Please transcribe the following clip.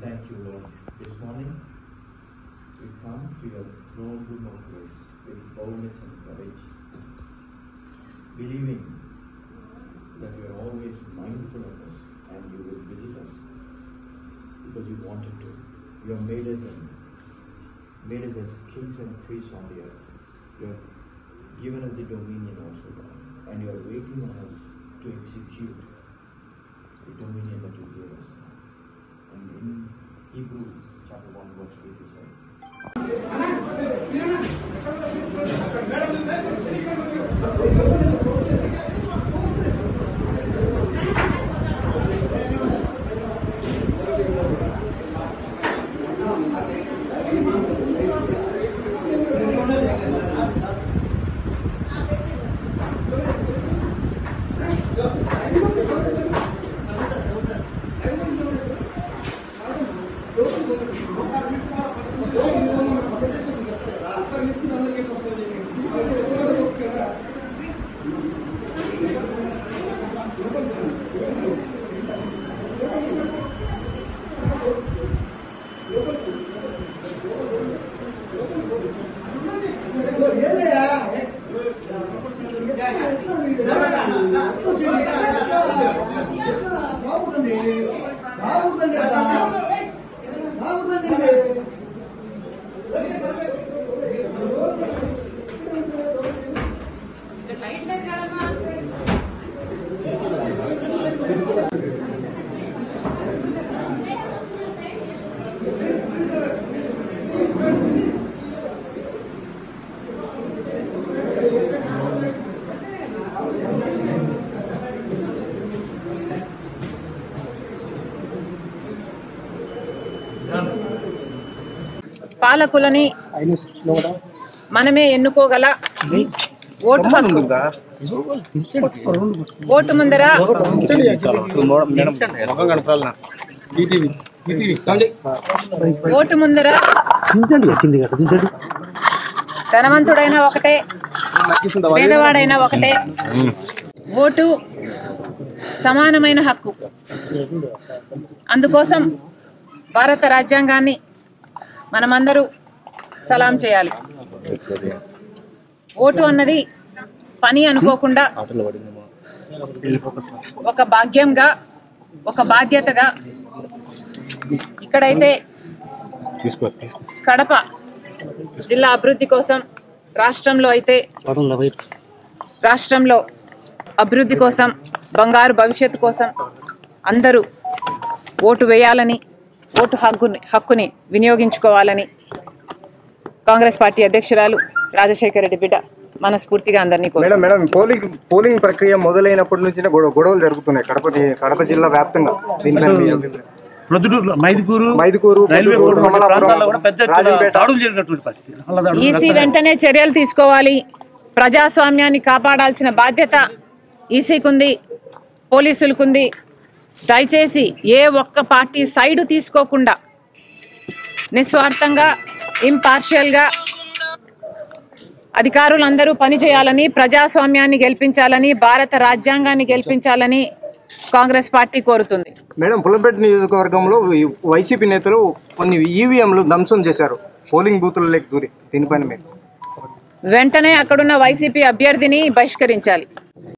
Thank you, Lord. This morning, we come to your throne room of grace with boldness and courage, believing that you are always mindful of us and you will visit us because you wanted to. You have made us as kings and priests on the earth. You have given us the dominion also, God, and you are waiting on us to execute the dominion that you gave us. And in Hebrew chapter 1 verse 8 you say, పాలకులని మనమే ఎన్నుకోగల vote హక్కు vote ముందర vote ముందర ధనవంతుడైనా ఒకటే పేదవాడైనా ఒకటే vote సమానమైన హక్కు. అందుకోసం భారత రాజ్యాంగాన్ని మనమందరూ సలాం చేయాలి. ఓటు అన్నది పని అనుకోకుండా ఒక భాగ్యంగా ఒక బాధ్యతగా ఇక్కడైతే కడప జిల్లా అభివృద్ధి కోసం రాష్ట్రంలో అయితే రాష్ట్రంలో అభివృద్ధి కోసం బంగారు భవిష్యత్తు కోసం అందరూ ఓటు వేయాలని ఓటు హక్కుని వినియోగించుకోవాలని కాంగ్రెస్ పార్టీ అధ్యక్షురాలు రాజశేఖర రెడ్డి బిడ్డ మనస్ఫూర్తిగా అందరినీ కోరారు. మేడం పోలింగ్ ప్రక్రియ మొదలైనప్పటి నుంచి గొడవలు జరుగుతున్నాయి కడప జిల్లా వ్యాప్తంగా. ఈసీ వెంటనే చర్యలు తీసుకోవాలి. ప్రజాస్వామ్యాన్ని కాపాడాల్సిన బాధ్యత ఈసీకుంది, పోలీసులకుంది. దయచేసి ఏ ఒక్క పార్టీ సైడు తీసుకోకుండా నిస్వార్థంగా ఇంపార్షియల్గా అధికారులందరూ పనిచేయాలని, ప్రజాస్వామ్యాన్ని గెలిపించాలని, భారత రాజ్యాంగాన్ని గెలిపించాలని కాంగ్రెస్ పార్టీ కోరుతుంది. మేడం, పుల్లంపేట నియోజకవర్గంలో వైసీపీ నేతలు కొన్ని ఈవీఎంలు ధ్వంసం చేశారు, పోలింగ్ బూతులలోకి దూరి. దీనిపైన వెంటనే అక్కడున్న వైసీపీ అభ్యర్థిని బహిష్కరించాలి.